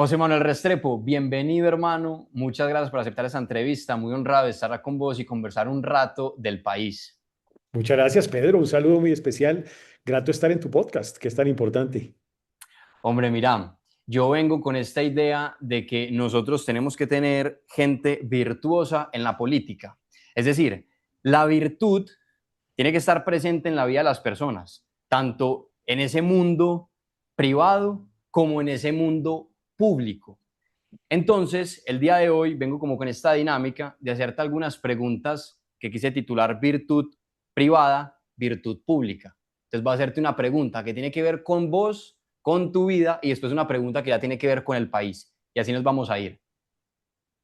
José Manuel Restrepo, bienvenido hermano, muchas gracias por aceptar esta entrevista, muy honrado de estar con vos y conversar un rato del país. Muchas gracias, Pedro. Un saludo muy especial. Grato estar en tu podcast, que es tan importante. Hombre, mira, yo vengo con esta idea de que nosotros tenemos que tener gente virtuosa en la política. Es decir, la virtud tiene que estar presente en la vida de las personas, tanto en ese mundo privado como en ese mundo público. Entonces, el día de hoy vengo como con esta dinámica de hacerte algunas preguntas que quise titular virtud privada, virtud pública. Entonces, voy a hacerte una pregunta que tiene que ver con vos, con tu vida, y después una pregunta que ya tiene que ver con el país. Y así nos vamos a ir.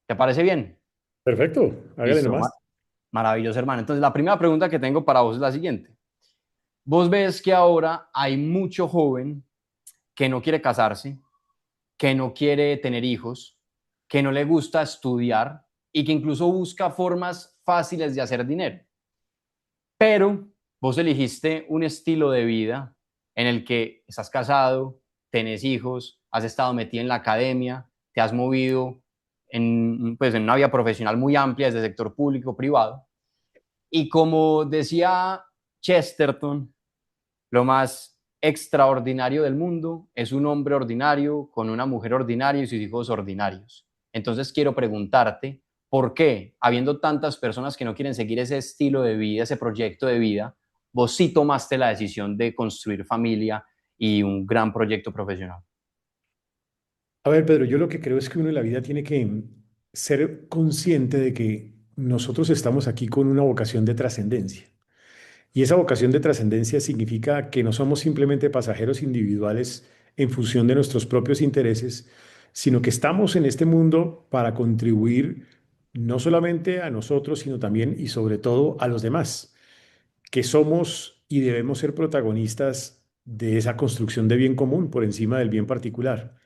¿Te parece bien? Perfecto, hágale Listo, nomás. maravilloso, hermano. Entonces, la primera pregunta que tengo para vos es la siguiente. Vos ves que ahora hay mucho joven que no quiere casarse, que no quiere tener hijos, que no le gusta estudiar y que incluso busca formas fáciles de hacer dinero. Pero vos elegiste un estilo de vida en el que estás casado, tenés hijos, has estado metido en la academia, te has movido en una vía profesional muy amplia desde el sector público, privado. Y como decía Chesterton, lo más extraordinario del mundo es un hombre ordinario con una mujer ordinaria y sus hijos ordinarios. Entonces quiero preguntarte, ¿por qué, habiendo tantas personas que no quieren seguir ese estilo de vida, ese proyecto de vida, vos sí tomaste la decisión de construir familia y un gran proyecto profesional? A ver, Pedro, yo lo que creo es que uno en la vida tiene que ser consciente de que nosotros estamos aquí con una vocación de trascendencia. Y esa vocación de trascendencia significa que no somos simplemente pasajeros individuales en función de nuestros propios intereses, sino que estamos en este mundo para contribuir no solamente a nosotros, sino también y sobre todo a los demás, que somos y debemos ser protagonistas de esa construcción de bien común por encima del bien particular.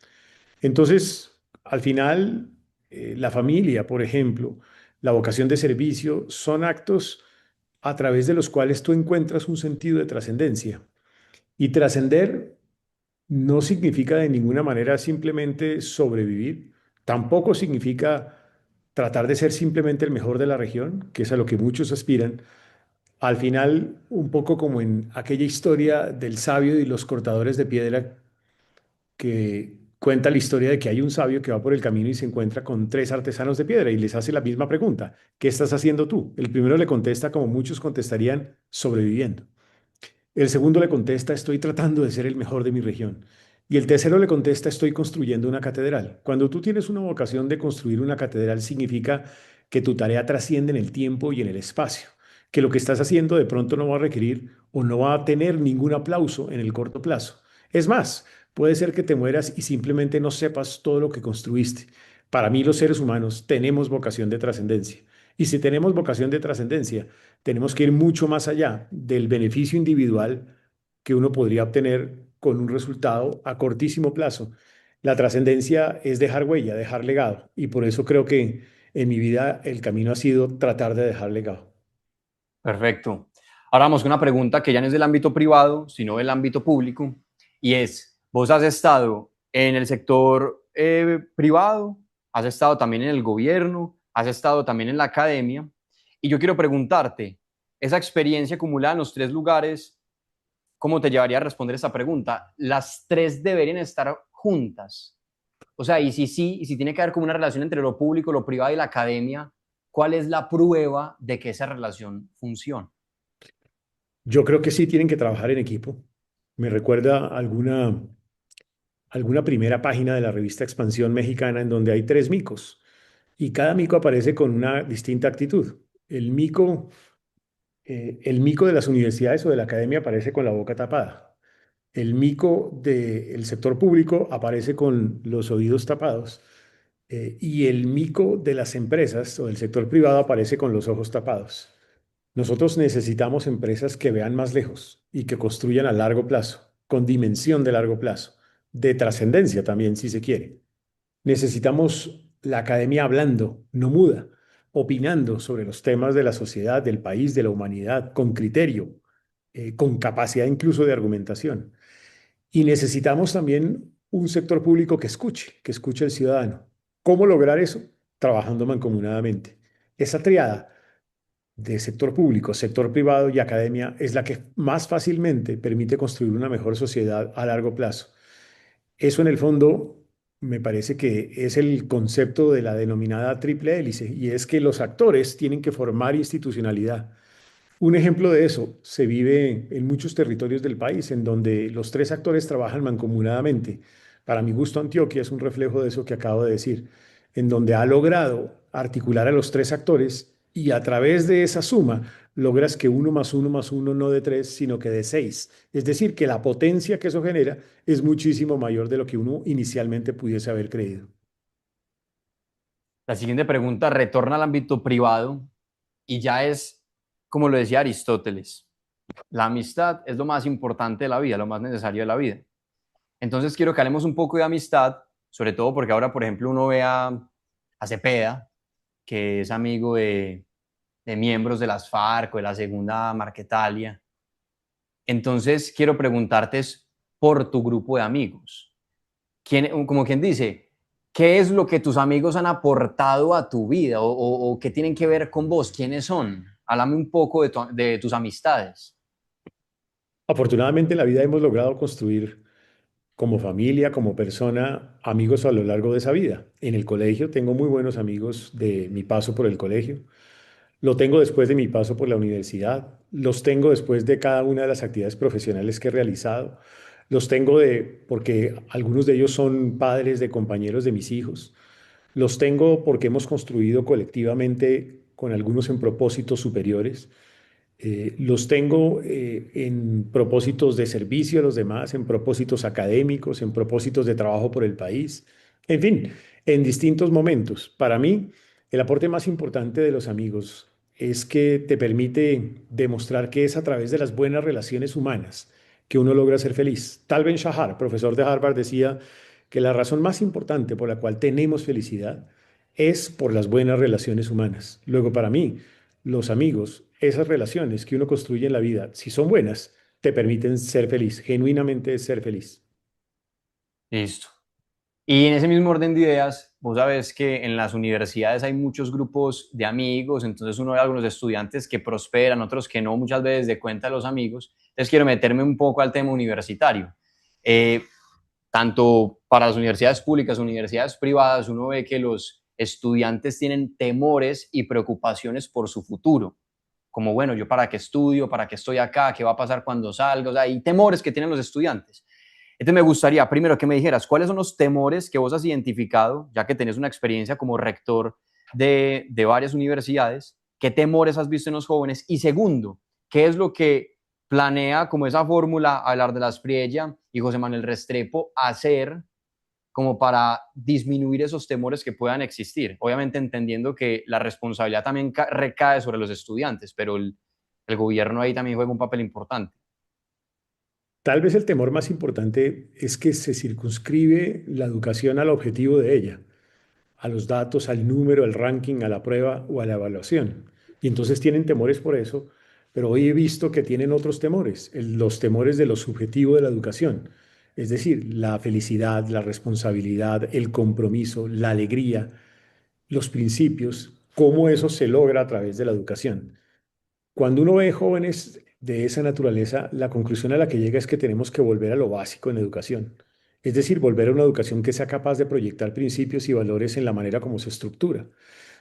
Entonces, al final, la familia, por ejemplo, la vocación de servicio, son actos a través de los cuales tú encuentras un sentido de trascendencia. Y trascender no significa de ninguna manera simplemente sobrevivir, tampoco significa tratar de ser simplemente el mejor de la región, que es a lo que muchos aspiran. Al final, un poco como en aquella historia del sabio y los cortadores de piedra, que cuenta la historia de que hay un sabio que va por el camino y se encuentra con tres artesanos de piedra y les hace la misma pregunta: ¿qué estás haciendo tú? El primero le contesta como muchos contestarían: sobreviviendo. El segundo le contesta: estoy tratando de ser el mejor de mi región. Y el tercero le contesta: estoy construyendo una catedral. Cuando tú tienes una vocación de construir una catedral, significa que tu tarea trasciende en el tiempo y en el espacio, que lo que estás haciendo de pronto no va a requerir o no va a tener ningún aplauso en el corto plazo. Es más, puede ser que te mueras y simplemente no sepas todo lo que construiste. Para mí, los seres humanos tenemos vocación de trascendencia. Y si tenemos vocación de trascendencia, tenemos que ir mucho más allá del beneficio individual que uno podría obtener con un resultado a cortísimo plazo. La trascendencia es dejar huella, dejar legado. Y por eso creo que en mi vida el camino ha sido tratar de dejar legado. Perfecto. Ahora vamos con una pregunta que ya no es del ámbito privado, sino del ámbito público, y es, vos has estado en el sector privado, has estado también en el gobierno, has estado también en la academia, y yo quiero preguntarte, esa experiencia acumulada en los tres lugares, ¿cómo te llevaría a responder esa pregunta? ¿Las tres deberían estar juntas? O sea, y si sí, y si tiene que haber como una relación entre lo público, lo privado y la academia, ¿cuál es la prueba de que esa relación funciona? Yo creo que sí tienen que trabajar en equipo. Me recuerda alguna primera página de la revista Expansión Mexicana en donde hay tres micos y cada mico aparece con una distinta actitud. El mico de las universidades o de la academia aparece con la boca tapada. El mico del sector público aparece con los oídos tapados. Y el mico de las empresas o del sector privado aparece con los ojos tapados. Nosotros necesitamos empresas que vean más lejos y que construyan a largo plazo, con dimensión de largo plazo, de trascendencia también, si se quiere. Necesitamos la academia hablando, no muda, opinando sobre los temas de la sociedad, del país, de la humanidad, con criterio, con capacidad incluso de argumentación. Y necesitamos también un sector público que escuche al ciudadano. ¿Cómo lograr eso? Trabajando mancomunadamente. Esa triada de sector público, sector privado y academia es la que más fácilmente permite construir una mejor sociedad a largo plazo. Eso en el fondo me parece que es el concepto de la denominada triple hélice, y es que los actores tienen que formar institucionalidad. Un ejemplo de eso se vive en muchos territorios del país, en donde los tres actores trabajan mancomunadamente. Para mi gusto, Antioquia es un reflejo de eso que acabo de decir, en donde ha logrado articular a los tres actores y a través de esa suma logras que uno más uno más uno no de tres, sino que de seis. Es decir, que la potencia que eso genera es muchísimo mayor de lo que uno inicialmente pudiese haber creído. La siguiente pregunta retorna al ámbito privado y ya es, como lo decía Aristóteles, la amistad es lo más importante de la vida, lo más necesario de la vida. Entonces quiero que hablemos un poco de amistad, sobre todo porque ahora, por ejemplo, uno ve a Cepeda, que es amigo de miembros de las FARC o de la Segunda Marquetalia. Entonces quiero preguntarte por tu grupo de amigos. Como quien dice, ¿qué es lo que tus amigos han aportado a tu vida o qué tienen que ver con vos? ¿Quiénes son? Háblame un poco de tus amistades. Afortunadamente en la vida hemos logrado construir como familia, como persona, amigos a lo largo de esa vida. En el colegio tengo muy buenos amigos de mi paso por el colegio. Lo tengo después de mi paso por la universidad. Los tengo después de cada una de las actividades profesionales que he realizado. Los tengo porque algunos de ellos son padres de compañeros de mis hijos. Los tengo porque hemos construido colectivamente con algunos en propósitos superiores. Los tengo en propósitos de servicio a los demás, en propósitos académicos, en propósitos de trabajo por el país, en fin, en distintos momentos. Para mí, el aporte más importante de los amigos es que te permite demostrar que es a través de las buenas relaciones humanas que uno logra ser feliz. Tal Ben-Shahar, profesor de Harvard, decía que la razón más importante por la cual tenemos felicidad es por las buenas relaciones humanas. Luego, para mí, los amigos, esas relaciones que uno construye en la vida, si son buenas, te permiten ser feliz, genuinamente ser feliz. Listo. Y en ese mismo orden de ideas, vos sabes que en las universidades hay muchos grupos de amigos, entonces uno ve algunos estudiantes que prosperan, otros que no, muchas veces de cuenta de los amigos. Entonces quiero meterme un poco al tema universitario. Eh, Tanto para las universidades públicas, universidades privadas, uno ve que los estudiantes tienen temores y preocupaciones por su futuro. Como, bueno, yo para qué estudio, para qué estoy acá, qué va a pasar cuando salga, o sea, hay temores que tienen los estudiantes. Entonces me gustaría primero que me dijeras cuáles son los temores que vos has identificado, ya que tenés una experiencia como rector de varias universidades, qué temores has visto en los jóvenes y segundo, qué es lo que planea como esa fórmula, hablar de la Espriella y José Manuel Restrepo, hacer como para disminuir esos temores que puedan existir. Obviamente entendiendo que la responsabilidad también recae sobre los estudiantes, pero el gobierno ahí también juega un papel importante. Tal vez el temor más importante es que se circunscribe la educación al objetivo de ella, a los datos, al número, al ranking, a la prueba o a la evaluación. Y entonces tienen temores por eso, pero hoy he visto que tienen otros temores, los temores de lo subjetivo de la educación, es decir, la felicidad, la responsabilidad, el compromiso, la alegría, los principios, cómo eso se logra a través de la educación. Cuando uno ve jóvenes de esa naturaleza, la conclusión a la que llega es que tenemos que volver a lo básico en educación. Es decir, volver a una educación que sea capaz de proyectar principios y valores en la manera como se estructura,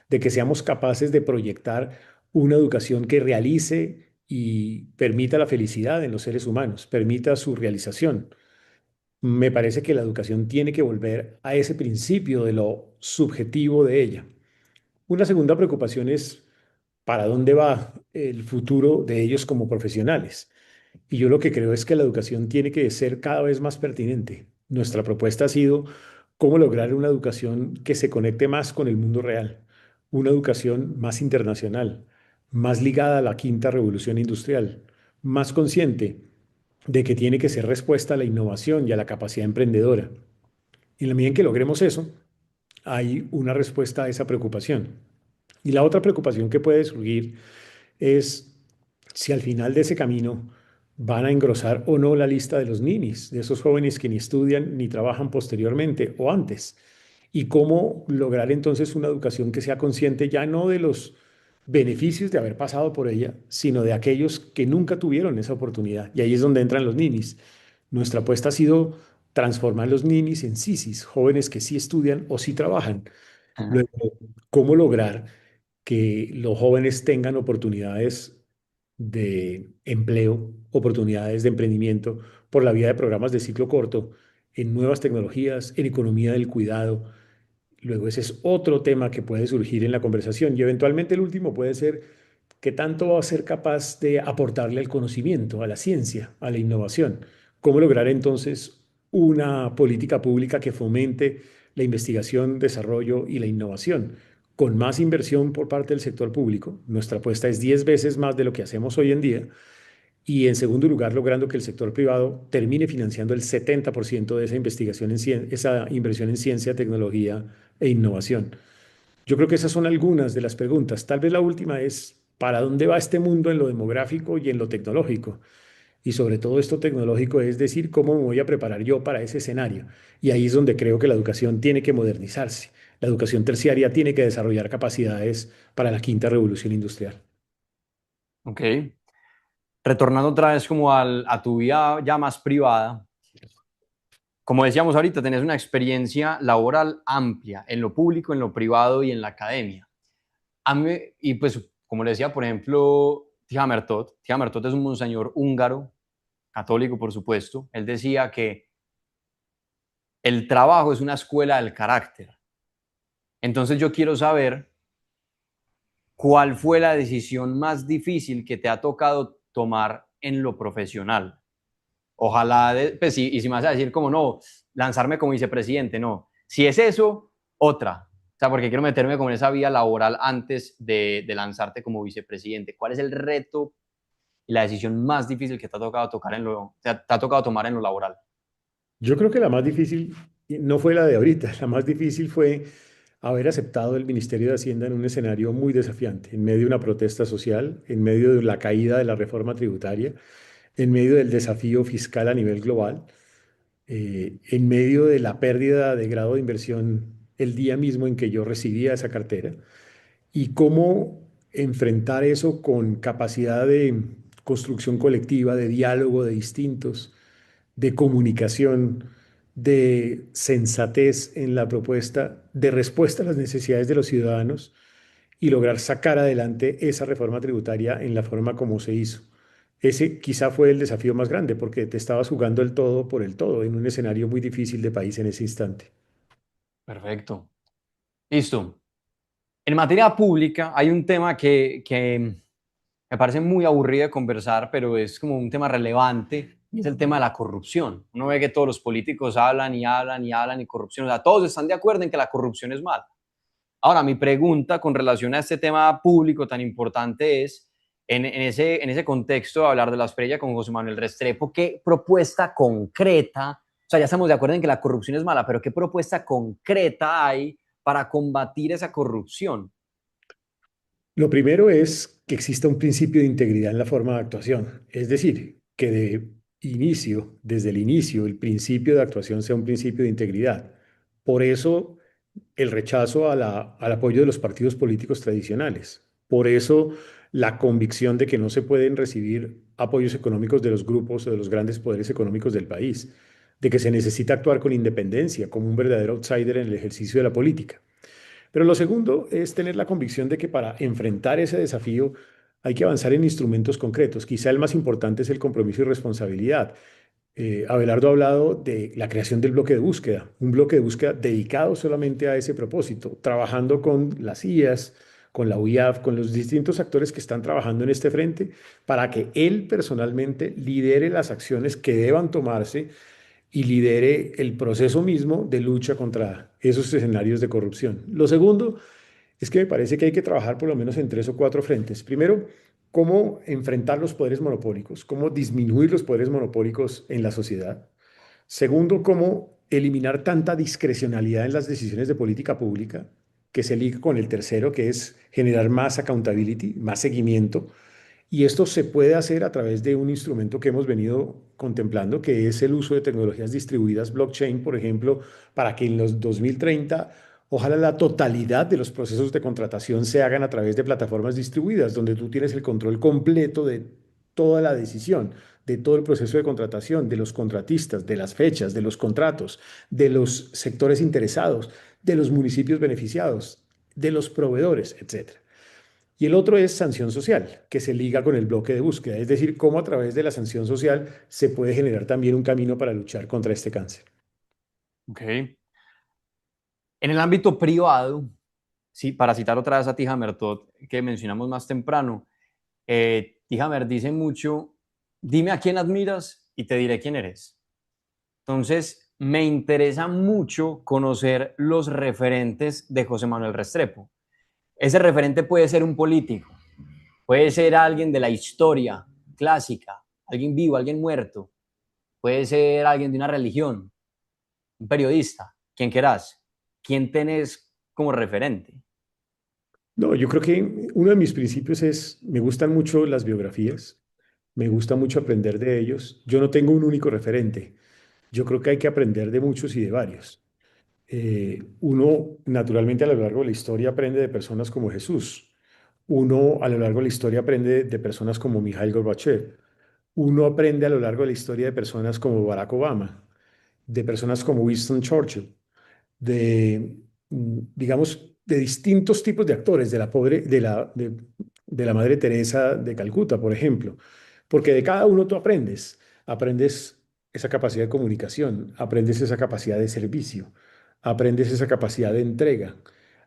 de que seamos capaces de proyectar una educación que realice y permita la felicidad en los seres humanos, permita su realización. Me parece que la educación tiene que volver a ese principio de lo subjetivo de ella. Una segunda preocupación es para dónde va el futuro de ellos como profesionales. Y yo lo que creo es que la educación tiene que ser cada vez más pertinente. Nuestra propuesta ha sido cómo lograr una educación que se conecte más con el mundo real, una educación más internacional, más ligada a la quinta revolución industrial, más consciente de que tiene que ser respuesta a la innovación y a la capacidad emprendedora. Y en la medida en que logremos eso, hay una respuesta a esa preocupación. Y la otra preocupación que puede surgir es si al final de ese camino van a engrosar o no la lista de los ninis, de esos jóvenes que ni estudian ni trabajan posteriormente o antes. Y cómo lograr entonces una educación que sea consciente ya no de los beneficios de haber pasado por ella, sino de aquellos que nunca tuvieron esa oportunidad. Y ahí es donde entran los ninis. Nuestra apuesta ha sido transformar los ninis en sisis, jóvenes que sí estudian o sí trabajan. Luego, ¿cómo lograr que los jóvenes tengan oportunidades de empleo, oportunidades de emprendimiento por la vía de programas de ciclo corto en nuevas tecnologías, en economía del cuidado? Luego ese es otro tema que puede surgir en la conversación y eventualmente el último puede ser qué tanto va a ser capaz de aportarle al conocimiento, a la ciencia, a la innovación. ¿Cómo lograr entonces una política pública que fomente la investigación, desarrollo y la innovación? Con más inversión por parte del sector público, nuestra apuesta es 10 veces más de lo que hacemos hoy en día, y en segundo lugar, logrando que el sector privado termine financiando el 70% de esa investigación esa inversión en ciencia, tecnología e innovación. Yo creo que esas son algunas de las preguntas. Tal vez la última es, ¿para dónde va este mundo en lo demográfico y en lo tecnológico? Y sobre todo esto tecnológico es decir, ¿cómo me voy a preparar yo para ese escenario? Y ahí es donde creo que la educación tiene que modernizarse. La educación terciaria tiene que desarrollar capacidades para la quinta revolución industrial. Ok. Retornando otra vez como a tu vida ya más privada, como decíamos ahorita, tenés una experiencia laboral amplia en lo público, en lo privado y en la academia. Y pues, como le decía, por ejemplo, Tihamertot es un monseñor húngaro, católico, por supuesto. Él decía que el trabajo es una escuela del carácter. Entonces yo quiero saber cuál fue la decisión más difícil que te ha tocado tomar en lo profesional. Ojalá, pues sí, y si me vas a decir como no, lanzarme como vicepresidente, no. Si es eso, otra. O sea, porque quiero meterme como en esa vía laboral antes de lanzarte como vicepresidente. ¿Cuál es el reto y la decisión más difícil que te ha tocado tocar te ha tocado tomar en lo laboral? Yo creo que la más difícil no fue la de ahorita, la más difícil fue haber aceptado el Ministerio de Hacienda en un escenario muy desafiante, en medio de una protesta social, en medio de la caída de la reforma tributaria, en medio del desafío fiscal a nivel global, en medio de la pérdida de grado de inversión el día mismo en que yo recibía esa cartera, y cómo enfrentar eso con capacidad de construcción colectiva, de diálogo de distintos, de comunicación, de sensatez en la propuesta, de respuesta a las necesidades de los ciudadanos y lograr sacar adelante esa reforma tributaria en la forma como se hizo. Ese quizá fue el desafío más grande porque te estabas jugando el todo por el todo en un escenario muy difícil de país en ese instante. Perfecto. Listo. En materia pública hay un tema que me parece muy aburrido de conversar, pero es como un tema relevante, y es el tema de la corrupción. Uno ve que todos los políticos hablan y hablan y hablan y corrupción, o sea, todos están de acuerdo en que la corrupción es mala. Ahora, mi pregunta con relación a este tema público tan importante es, en ese contexto, de hablar de la estrella con José Manuel Restrepo, ¿qué propuesta concreta? O sea, ya estamos de acuerdo en que la corrupción es mala, pero ¿qué propuesta concreta hay para combatir esa corrupción? Lo primero es que exista un principio de integridad en la forma de actuación, es decir, que desde el inicio, el principio de actuación sea un principio de integridad. Por eso el rechazo al apoyo de los partidos políticos tradicionales. Por eso la convicción de que no se pueden recibir apoyos económicos de los grupos o de los grandes poderes económicos del país, de que se necesita actuar con independencia, como un verdadero outsider en el ejercicio de la política. Pero lo segundo es tener la convicción de que para enfrentar ese desafío hay que avanzar en instrumentos concretos. Quizá el más importante es el compromiso y responsabilidad. Abelardo ha hablado de la creación del bloque de búsqueda, un bloque de búsqueda dedicado solamente a ese propósito, trabajando con las IAS, con la UIAF, con los distintos actores que están trabajando en este frente, para que él personalmente lidere las acciones que deban tomarse y lidere el proceso mismo de lucha contra esos escenarios de corrupción. Lo segundo es que me parece que hay que trabajar por lo menos en tres o cuatro frentes. Primero, cómo enfrentar los poderes monopólicos, cómo disminuir los poderes monopólicos en la sociedad. Segundo, cómo eliminar tanta discrecionalidad en las decisiones de política pública, que se liga con el tercero, que es generar más accountability, más seguimiento Y esto se puede hacer a través de un instrumento que hemos venido contemplando, que es el uso de tecnologías distribuidas, blockchain, por ejemplo, para que en los 2030, ojalá la totalidad de los procesos de contratación se hagan a través de plataformas distribuidas, donde tú tienes el control completo de toda la decisión, de todo el proceso de contratación, de los contratistas, de las fechas, de los contratos, de los sectores interesados, de los municipios beneficiados, de los proveedores, etcétera. Y el otro es sanción social, que se liga con el bloque de búsqueda, es decir, cómo a través de la sanción social se puede generar también un camino para luchar contra este cáncer. Ok. En el ámbito privado, sí, para citar otra vez a Tihamer Todd, que mencionamos más temprano, Tihamer dice mucho, dime a quién admiras y te diré quién eres. Entonces, me interesa mucho conocer los referentes de José Manuel Restrepo. Ese referente puede ser un político, puede ser alguien de la historia clásica, alguien vivo, alguien muerto, puede ser alguien de una religión, un periodista, quien quieras. ¿Quién tenés como referente? No, yo creo que uno de mis principios es, me gustan mucho las biografías, me gusta mucho aprender de ellos. Yo no tengo un único referente. Yo creo que hay que aprender de muchos y de varios. Uno, naturalmente, a lo largo de la historia aprende de personas como Jesús. Uno, a lo largo de la historia, aprende de personas como Mikhail Gorbachev. Uno aprende a lo largo de la historia de personas como Barack Obama, de personas como Winston Churchill, de, digamos, de distintos tipos de actores, de la pobre, de la Madre Teresa de Calcuta, por ejemplo, porque de cada uno tú aprendes, aprendes esa capacidad de comunicación, aprendes esa capacidad de servicio, aprendes esa capacidad de entrega,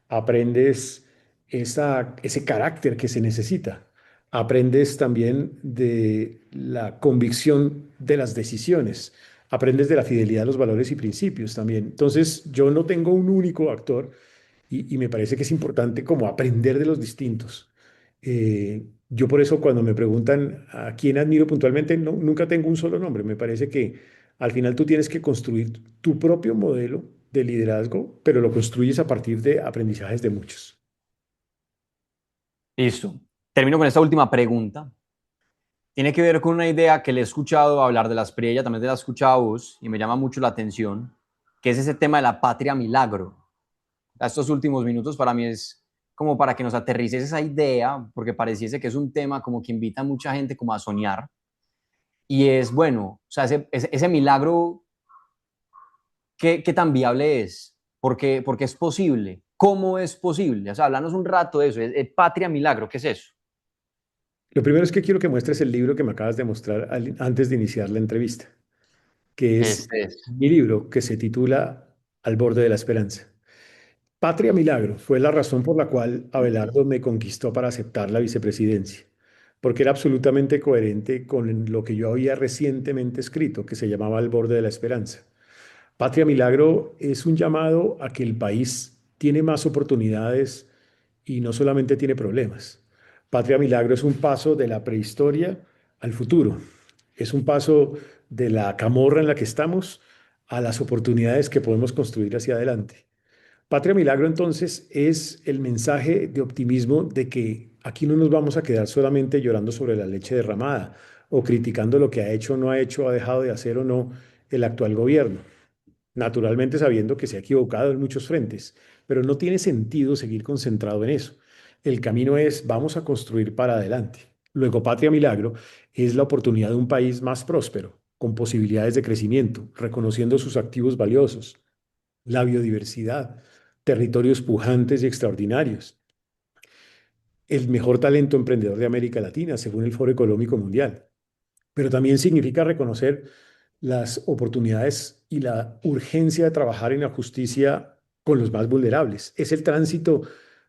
aprendes ese carácter que se necesita. Aprendes también de la convicción de las decisiones, aprendes de la fidelidad a los valores y principios también. Entonces, yo no tengo un único actor y me parece que es importante como aprender de los distintos. Yo por eso cuando me preguntan a quién admiro puntualmente, no, nunca tengo un solo nombre. Me parece que al final tú tienes que construir tu propio modelo de liderazgo, pero lo construyes a partir de aprendizajes de muchos. Listo. Termino con esta última pregunta. Tiene que ver con una idea que le he escuchado hablar de las Priella, también te la he escuchado a vos, y me llama mucho la atención, que es ese tema de la patria milagro. Estos últimos minutos para mí es como para que nos aterrices esa idea, porque pareciese que es un tema como que invita a mucha gente como a soñar. Y es bueno, o sea, ese milagro, ¿qué tan viable es? Porque es posible. ¿Cómo es posible? O sea, háblanos un rato de eso. Es patria milagro, ¿qué es eso? Lo primero es que quiero que muestres el libro que me acabas de mostrar antes de iniciar la entrevista, que es Este es. mi libro que se titula Al borde de la esperanza. Patria Milagro fue la razón por la cual Abelardo me conquistó para aceptar la vicepresidencia, porque era absolutamente coherente con lo que yo había recientemente escrito, que se llamaba Al borde de la esperanza. Patria Milagro es un llamado a que el país tiene más oportunidades y no solamente tiene problemas. Patria Milagro es un paso de la prehistoria al futuro. Es un paso de la camorra en la que estamos a las oportunidades que podemos construir hacia adelante. Patria Milagro entonces es el mensaje de optimismo de que aquí no nos vamos a quedar solamente llorando sobre la leche derramada o criticando lo que ha hecho o no ha hecho, ha dejado de hacer o no el actual gobierno, naturalmente sabiendo que se ha equivocado en muchos frentes, pero no tiene sentido seguir concentrado en eso. El camino es, vamos a construir para adelante. Luego, Patria Milagro es la oportunidad de un país más próspero, con posibilidades de crecimiento, reconociendo sus activos valiosos, la biodiversidad, territorios pujantes y extraordinarios, el mejor talento emprendedor de América Latina, según el Foro Económico Mundial. Pero también significa reconocer las oportunidades y la urgencia de trabajar en la justicia con los más vulnerables. Es el tránsito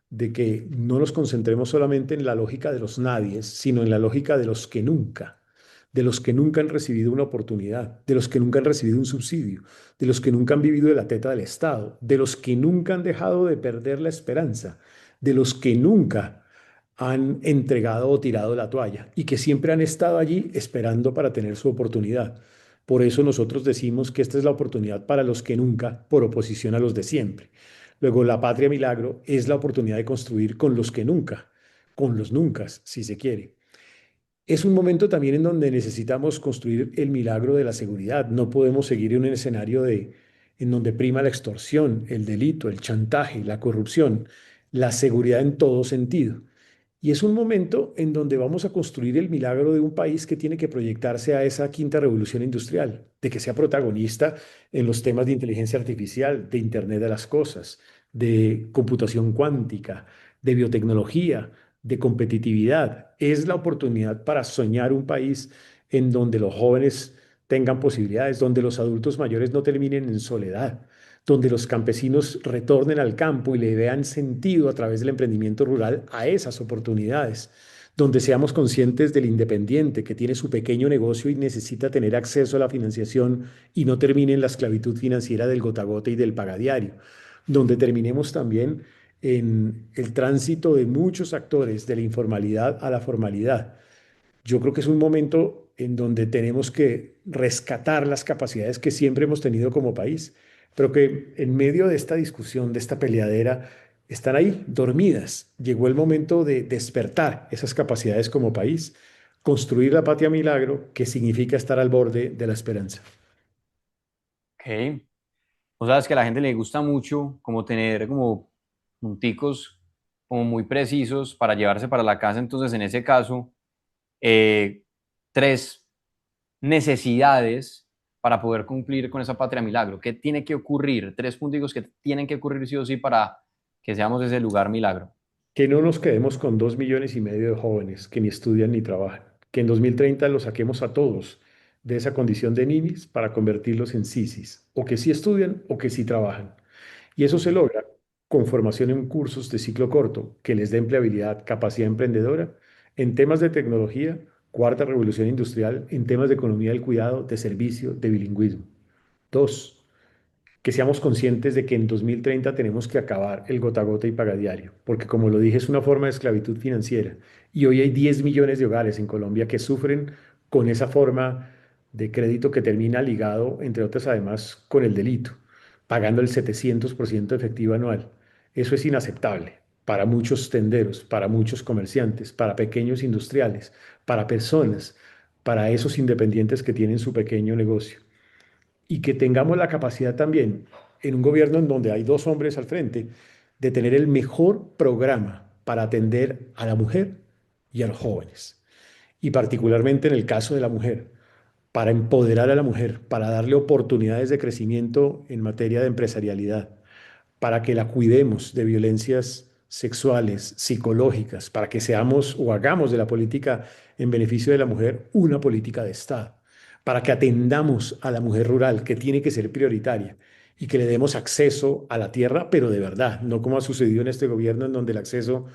de que no nos concentremos solamente en la lógica de los nadies, sino en la lógica de los que nunca han recibido una oportunidad, de los que nunca han recibido un subsidio, de los que nunca han vivido de la teta del Estado, de los que nunca han dejado de perder la esperanza, de los que nunca han entregado o tirado la toalla y que siempre han estado allí esperando para tener su oportunidad. Por eso nosotros decimos que esta es la oportunidad para los que nunca, por oposición a los de siempre. Luego, la patria milagro es la oportunidad de construir con los que nunca, con los nunca, si se quiere. Es un momento también en donde necesitamos construir el milagro de la seguridad. No podemos seguir en un escenario en donde prima la extorsión, el delito, el chantaje, la corrupción, la seguridad en todo sentido. Y es un momento en donde vamos a construir el milagro de un país que tiene que proyectarse a esa quinta revolución industrial, de que sea protagonista en los temas de inteligencia artificial, de Internet de las cosas, de computación cuántica, de biotecnología, de competitividad. Es la oportunidad para soñar un país en donde los jóvenes tengan posibilidades, donde los adultos mayores no terminen en soledad, donde los campesinos retornen al campo y le vean sentido a través del emprendimiento rural a esas oportunidades, donde seamos conscientes del independiente que tiene su pequeño negocio y necesita tener acceso a la financiación y no termine en la esclavitud financiera del gota a gota y del pagadiario, donde terminemos también en el tránsito de muchos actores de la informalidad a la formalidad. Yo creo que es un momento en donde tenemos que rescatar las capacidades que siempre hemos tenido como país, pero que en medio de esta discusión, de esta peleadera, están ahí dormidas. Llegó el momento de despertar esas capacidades como país, construir la patria milagro, que significa estar al borde de la esperanza. Ok. O sabes que a la gente le gusta mucho como tener como punticos como muy precisos para llevarse para la casa. Entonces, en ese caso, eh, tres necesidades para poder cumplir con esa patria milagro. ¿Qué tiene que ocurrir? Tres punticos que tienen que ocurrir sí o sí para que seamos ese lugar milagro. Que no nos quedemos con 2,5 millones de jóvenes que ni estudian ni trabajan. Que en 2030 los saquemos a todos de esa condición de ninis para convertirlos en sisis, o que sí estudian o que sí trabajan. Y eso se logra con formación en cursos de ciclo corto que les dé empleabilidad, capacidad emprendedora en temas de tecnología, cuarta revolución industrial, en temas de economía del cuidado, de servicio, de bilingüismo. Dos, que seamos conscientes de que en 2030 tenemos que acabar el gota a gota y pagadiario, porque como lo dije, es una forma de esclavitud financiera. Y hoy hay 10 millones de hogares en Colombia que sufren con esa forma de crédito que termina ligado, entre otras, además, con el delito, pagando el 700% de efectivo anual. Eso es inaceptable para muchos tenderos, para muchos comerciantes, para pequeños industriales, para personas, para esos independientes que tienen su pequeño negocio y que tengamos la capacidad también, en un gobierno en donde hay dos hombres al frente, de tener el mejor programa para atender a la mujer y a los jóvenes. Y particularmente en el caso de la mujer, para empoderar a la mujer, para darle oportunidades de crecimiento en materia de empresarialidad, para que la cuidemos de violencias sexuales, psicológicas, para que seamos o hagamos de la política en beneficio de la mujer una política de Estado, para que atendamos a la mujer rural, que tiene que ser prioritaria, y que le demos acceso a la tierra, pero de verdad, no como ha sucedido en este gobierno, en donde el acceso,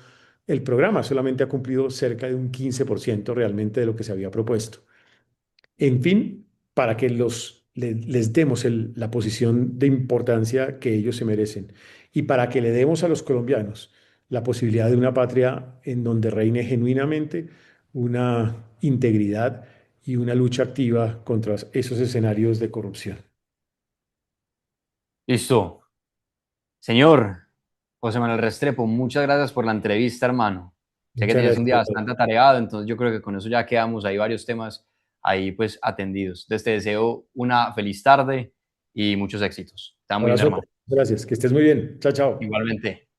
el programa solamente ha cumplido cerca de un 15% realmente de lo que se había propuesto. En fin, para que les demos la posición de importancia que ellos se merecen y para que le demos a los colombianos la posibilidad de una patria en donde reine genuinamente una integridad y una lucha activa contra esos escenarios de corrupción. Listo. Señor José Manuel Restrepo, muchas gracias por la entrevista, hermano. Sé que Muchas tenías un gracias, día Álvaro. bastante atareado, entonces yo creo que con eso ya quedamos ahí varios temas ahí pues atendidos. Entonces te deseo una feliz tarde y muchos éxitos. Está muy bien, Abrazo. hermano. Gracias. Que estés muy bien. Chao, chao. Igualmente.